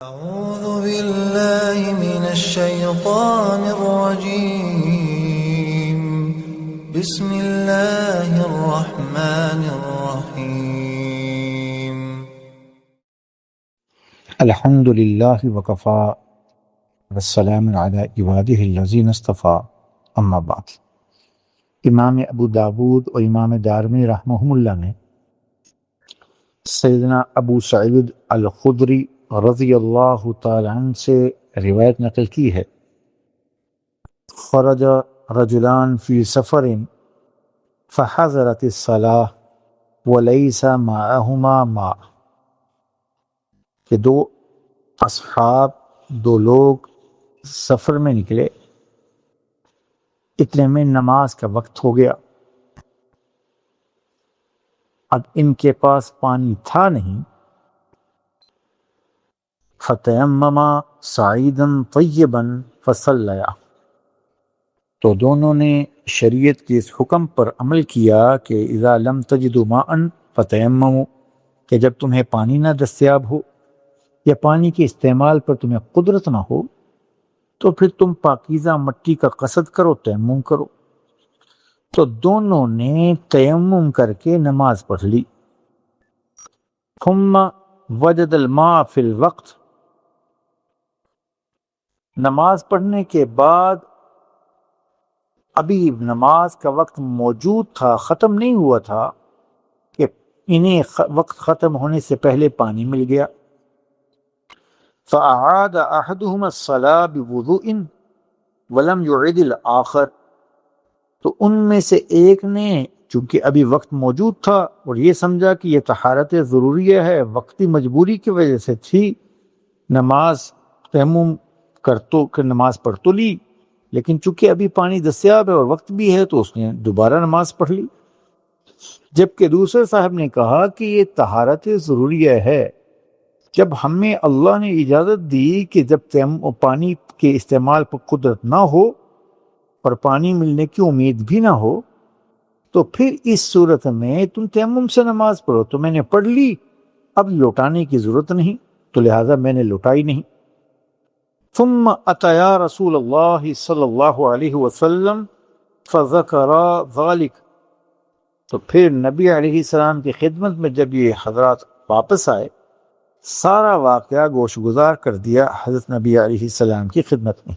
أعوذ بالله من الشيطان الرجيم بسم الله الرحمن الرحيم الحمد للہ وکفا والسلام علی عبادہ الذین اصطفیٰ اما بعد۔ امام ابو داود اور امام دارمی رحمہم اللہ نے سیدنا ابو سعید الخدری رضی اللہ تعالی عنہ سے روایت نقل کی ہے، خرج رجلان فی سفر فحضرت الصلاة ولیس معہما ماء، کہ دو اصحاب دو لوگ سفر میں نکلے، اتنے میں نماز کا وقت ہو گیا، اب ان کے پاس پانی تھا نہیں، فتیمما صعیدا طیبا فصلیا، تو دونوں نے شریعت کے اس حکم پر عمل کیا کہ اذا لم تجدوا ماء فتیمموا، کہ جب تمہیں پانی نہ دستیاب ہو یا پانی کے استعمال پر تمہیں قدرت نہ ہو تو پھر تم پاکیزہ مٹی کا قصد کرو، تیمم کرو۔ تو دونوں نے تیمم کر کے نماز پڑھ لی۔ ثم وجد الماء فی الوقت، نماز پڑھنے کے بعد ابھی نماز کا وقت موجود تھا، ختم نہیں ہوا تھا کہ انہیں وقت ختم ہونے سے پہلے پانی مل گیا۔ فأعاد أحدهما الصلاة بوضوء ولم يعد الآخر، تو ان میں سے ایک نے چونکہ ابھی وقت موجود تھا اور یہ سمجھا کہ یہ طہارت ضروریہ ہے، وقتی مجبوری کی وجہ سے تھی، نماز تیمم نماز پڑھ تو لی، لیکن چونکہ ابھی پانی دستیاب ہے اور وقت بھی ہے تو اس نے دوبارہ نماز پڑھ لی۔ جبکہ دوسرے صاحب نے کہا کہ یہ طہارت ضروریہ ہے، جب ہمیں اللہ نے اجازت دی کہ جب پانی کے استعمال پر قدرت نہ ہو اور پانی ملنے کی امید بھی نہ ہو تو پھر اس صورت میں تم تیمم سے نماز پڑھو، تو میں نے پڑھ لی، اب لوٹانے کی ضرورت نہیں، تو لہٰذا میں نے لوٹائی نہیں۔ ثم اتیا رسول اللہ صلی اللہ علیہ وسلم فذکر ذلک، تو پھر نبی علیہ السلام کی خدمت میں جب یہ حضرات واپس آئے، سارا واقعہ گوش گزار کر دیا حضرت نبی علیہ السلام کی خدمت میں۔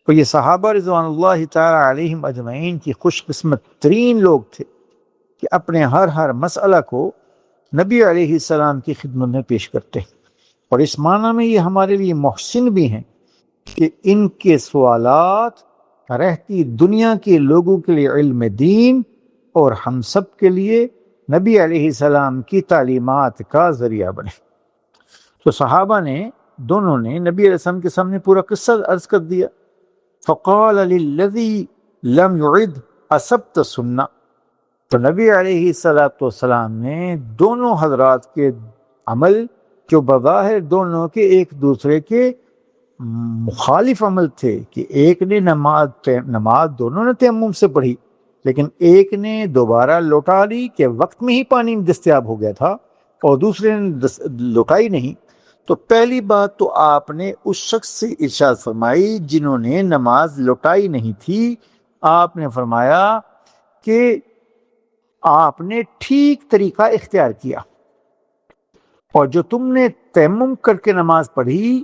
تو یہ صحابہ رضوان اللہ تعالی علیہم اجمعین کی خوش قسمت ترین لوگ تھے کہ اپنے ہر مسئلہ کو نبی علیہ السلام کی خدمت میں پیش کرتے، اور اس معنی میں یہ ہمارے لیے محسن بھی ہیں کہ ان کے سوالات رہتی دنیا کے لوگوں کے لیے علم دین اور ہم سب کے لیے نبی علیہ السلام کی تعلیمات کا ذریعہ بنے۔ تو صحابہ نے دونوں نے نبی علیہ السلام کے سامنے پورا قصہ عرض کر دیا۔ فقال للذی لم يعد اصبت سنہ، تو نبی علیہ السلام نے دونوں حضرات کے عمل جو بظاہر دونوں کے ایک دوسرے کے مخالف عمل تھے، کہ ایک نے نماز دونوں نے تیمم سے پڑھی، لیکن ایک نے دوبارہ لوٹا لی کہ وقت میں ہی پانی دستیاب ہو گیا تھا اور دوسرے نے لوٹائی نہیں، تو پہلی بات تو آپ نے اس شخص سے ارشاد فرمائی جنہوں نے نماز لوٹائی نہیں تھی، آپ نے فرمایا کہ آپ نے ٹھیک طریقہ اختیار کیا، اور جو تم نے تیمم کر کے نماز پڑھی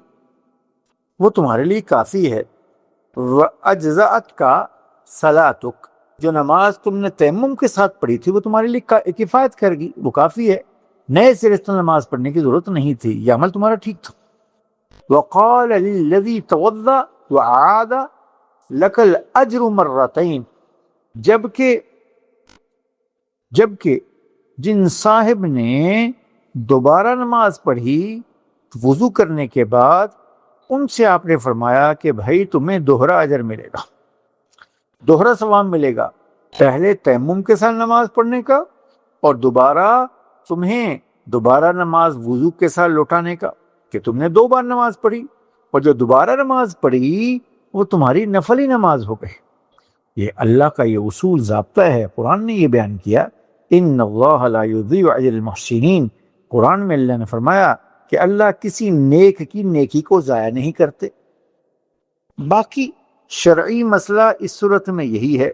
وہ تمہارے لیے کافی ہے۔ وَأَجْزَأَتْكَ صَلَاتُكَ، جو نماز تم نے تیمم کے ساتھ پڑھی تھی وہ تمہارے لیے کفایت کر گی، وہ کافی ہے، نئے سرے سے نماز پڑھنے کی ضرورت نہیں تھی، یہ عمل تمہارا ٹھیک تھا۔ وَقَالَ لِلَّذِي تَوَضَّأَ وَعَادَ لَكَ الْأَجْرُ مَرَّتَيْنِ، جبکہ جن صاحب نے دوبارہ نماز پڑھی وضو کرنے کے بعد، ان سے آپ نے فرمایا کہ بھائی تمہیں دوہرا اجر ملے گا، دوہرا ثواب ملے گا، پہلے تیمم کے ساتھ نماز پڑھنے کا اور تمہیں دوبارہ نماز وضو کے ساتھ لوٹانے کا، کہ تم نے 2 بار نماز پڑھی، اور جو دوبارہ نماز پڑھی وہ تمہاری نفلی نماز ہو گئی۔ یہ اللہ کا یہ اصول ضابطہ ہے، قرآن نے یہ بیان کیا، ان اللہ لا یضیع اجر المحسنین، قرآن میں اللہ نے فرمایا کہ اللہ کسی نیک کی نیکی کو ضائع نہیں کرتے۔ باقی شرعی مسئلہ اس صورت میں یہی ہے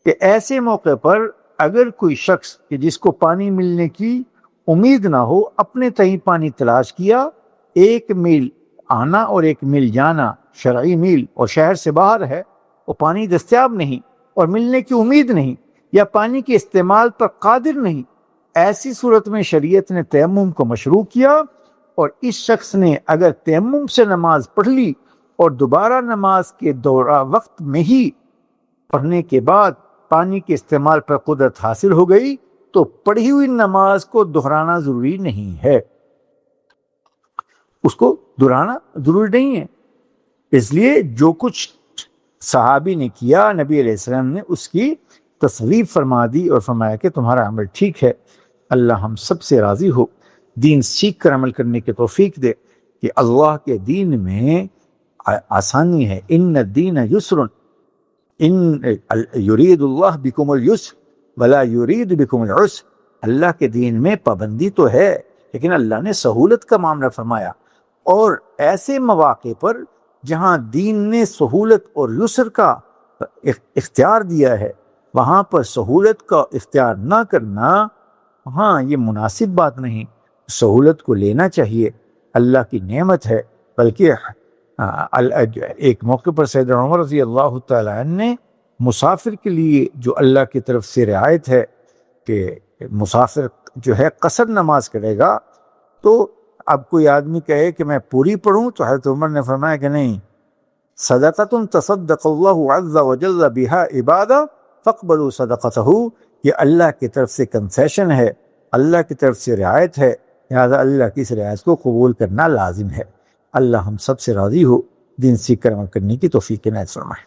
کہ ایسے موقع پر اگر کوئی شخص کہ جس کو پانی ملنے کی امید نہ ہو اپنے تئیں پانی تلاش کیا، 1 میل آنا اور 1 میل جانا، شرعی میل، اور شہر سے باہر ہے، وہ پانی دستیاب نہیں اور ملنے کی امید نہیں یا پانی کے استعمال پر قادر نہیں، ایسی صورت میں شریعت نے تیمم کو مشروع کیا، اور اس شخص نے اگر تیمم سے نماز پڑھ لی اور دوبارہ نماز کے دورہ وقت میں ہی پڑھنے کے بعد پانی کے استعمال پر قدرت حاصل ہو گئی تو پڑھی ہوئی نماز کو دہرانا ضروری نہیں ہے، اس کو دہرانا ضروری نہیں ہے۔ اس لیے جو کچھ صحابی نے کیا نبی علیہ السلام نے اس کی تصریف فرما دی اور فرمایا کہ تمہارا عمل ٹھیک ہے، اللہ ہم سب سے راضی ہو، دین سیکھ کر عمل کرنے کی توفیق دے کہ اللہ کے دین میں آسانی ہے۔ ان الدین یسر ان یرید اللہ بکم اليسر ولا یرید بکم العسر، اللہ کے دین میں پابندی تو ہے لیکن اللہ نے سہولت کا معاملہ فرمایا، اور ایسے مواقع پر جہاں دین نے سہولت اور یسر کا اختیار دیا ہے وہاں پر سہولت کا اختیار نہ کرنا، ہاں یہ مناسب بات نہیں، سہولت کو لینا چاہیے، اللہ کی نعمت ہے۔ بلکہ ایک موقع پر سیدنا عمر رضی اللہ تعالیٰ عنہ نے مسافر کے لیے جو اللہ کی طرف سے رعایت ہے کہ مسافر جو ہے قصر نماز کرے گا، تو اب کوئی آدمی کہے کہ میں پوری پڑھوں، تو حضرت عمر نے فرمایا کہ نہیں، صدقۃ تصدق اللہ عز وجل بها عبادہ فاقبلوا صدقتہ، یہ اللہ کی طرف سے کنسیشن ہے، اللہ کی طرف سے رعایت ہے، لہذا اللہ کی اس رعایت کو قبول کرنا لازم ہے۔ اللہ ہم سب سے راضی ہو، دین سیکھ کر عمل کرنے کی توفیق عنایت فرمائے۔